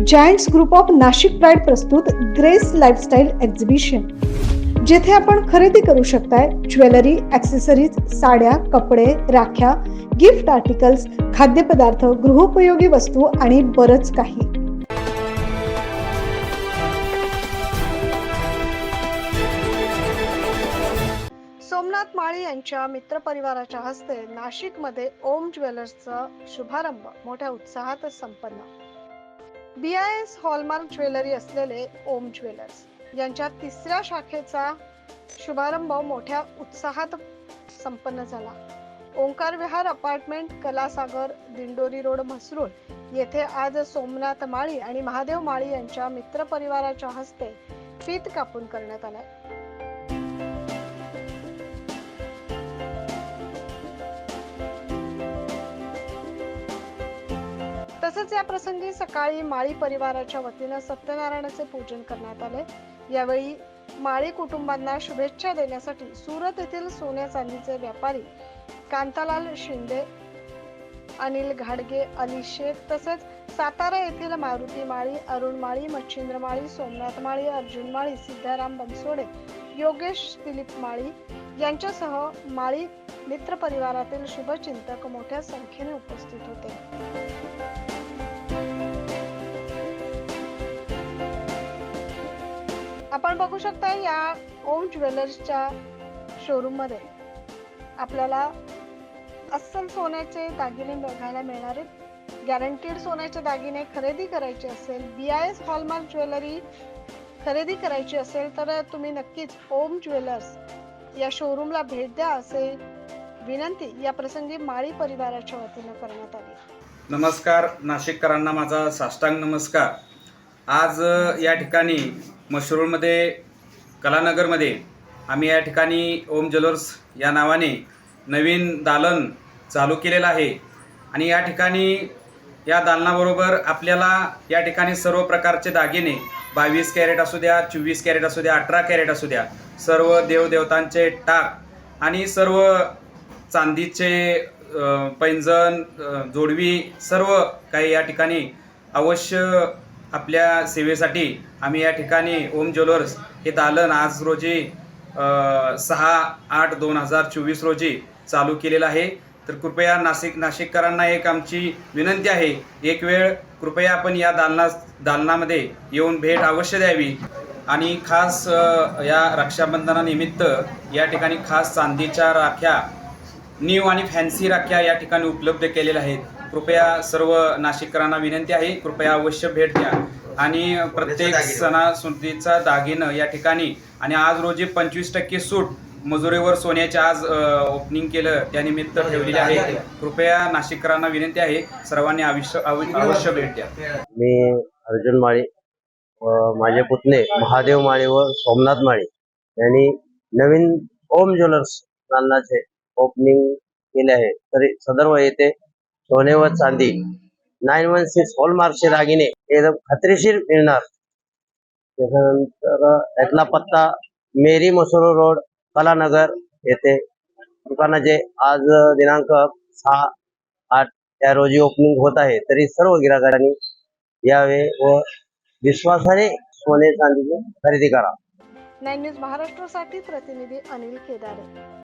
Giants group of Nashik pride प्रस्तुत grace lifestyle exhibition, जेथे आपण खरेदी करू शकताय ज्वेलरी, ॲक्सेसरीज, साड्या, कपडे, राख्या, गिफ्ट आर्टिकल्स, खाद्यपदार्थ, गृहोपयोगी वस्तू आणि बरंच काही. सोमनाथ माळी यांच्या मित्रपरिवाराच्या हस्ते नाशिकमध्ये ओम ज्वेलर्सचा शुभारंभ मोठ्या उत्साहात संपन्न. BIS हॉलमार्क ज्वेलरी असलेले ओम ज्वेलर्स यांच्या तिसऱ्या शाखेचा शुभारंभ मोठ्या उत्साहात संपन्न झाला. ओंकार विहार अपार्टमेंट, कलासागर, दिंडोरी रोड, म्हसरूळ येथे आज सोमनाथ माळी आणि महादेव माळी यांच्या मित्रपरिवाराच्या हस्ते फीत कापून करण्यात आला. तसेच या प्रसंगी सकाळी माळी परिवाराच्या वतीने सत्यनारायणाचे पूजन करण्यात आले. यावेळी माळी कुटुंबांना शुभेच्छा देण्यासाठी सुरत येथील सोन्या चांदीचे व्यापारी कांतालाल शिंदे, अनिल घाडगे, अली शेख तसेच सातारा येथील मारुती माळी, अरुण माळी, मच्छिंद्र माळी, सोमनाथ माळी, अर्जुन माळी, सिद्धाराम बनसोडे, योगेश दिलीप माळी यांच्यासह माळी मित्र परिवारातील शुभचिंतक मोठ्या संख्येने उपस्थित होते. आपण बघू शकता या ओम ज्वेलर्सच्या शोरूम मध्ये आपल्याला अस्सल सोन्याचे दागिने बघायला मिळणार आहेत. गॅरंटीड सोन्याचे दागिने खरेदी करायचे असेल, BIS हॉलमार्क ज्वेलरी खरेदी करायची असेल तर तुम्ही नक्कीच ओम ज्वेलर्स या शोरूमला भेट द्या असे विनंती या प्रसंगी माळी परिवाराच्या वतीने करण्यात आली. नमस्कार नाशिककरांना माझा साष्टांग नमस्कार. आज या ठिकाणी म्हसरूळमध्ये कलानगरमध्ये आम्ही या ठिकाणी ओम ज्वेलर्स या नावाने नवीन दालन चालू केलेलं आहे आणि या ठिकाणी या दालनाबरोबर आपल्याला या ठिकाणी सर्व प्रकारचे दागिने 22 कॅरेट असू द्या, 24 कॅरेट असू द्या, 18 कॅरेट असू द्या, सर्व देवदेवतांचे टाक आणि सर्व चांदीचे पैंजण, जोडवी सर्व काही या ठिकाणी अवश्य आपल्या सेवेसाठी आम्ही या ठिकाणी ओम ज्वेलर्स हे दालन आज रोजी 6/8/2024 रोजी चालू केलेलं आहे. तर कृपया नाशिककरांना एक आमची विनंती आहे, एक वेळ कृपया आपण या दालनामध्ये येऊन भेट अवश्य द्यावी आणि खास या रक्षाबंधनानिमित्त या ठिकाणी खास चांदीच्या राख्या, न्यू आणि फॅन्सी राख्या या ठिकाणी उपलब्ध केलेल्या आहेत. कृपया सर्व नाशिककरांना विनंती आहे, कृपया अवश्य भेट द्या आणि प्रत्येक सणासुदीचा दागिनं या ठिकाणी आणि आज रोजी 25% सूट मजुरीवर सोन्याचे आज ओपनिंग केलं त्यानिमित्त ठेवलेले आहे. कृपया नाशिककरांना विनंती आहे, सर्वांनी अवश्य भेट द्या. मी अर्जुन माळी व माझे पुतणे महादेव माळी व सोमनाथ माळी यांनी नवीन ओम ज्वेलर्स नावाचे ओपनिंग केले आहे. तरी सदर्भ येथे सोने व चांदी 916 हॉलमार्कचे दागिने एकदम खात्रीशीर मिळणार. त्याच्यानंतर यातला पत्ता मेरी म्हसरूळ रोड, कलानगर येथे दुकानाचे आज दिनांक 6/8 या रोजी ओपनिंग होत आहे. तरी सर्व गिरायकांनी यावे व विश्वासाने सोने चांदीची खरेदी करा. 9 न्यूज महाराष्ट्रासाठी प्रतिनिधी अनिल केदारे.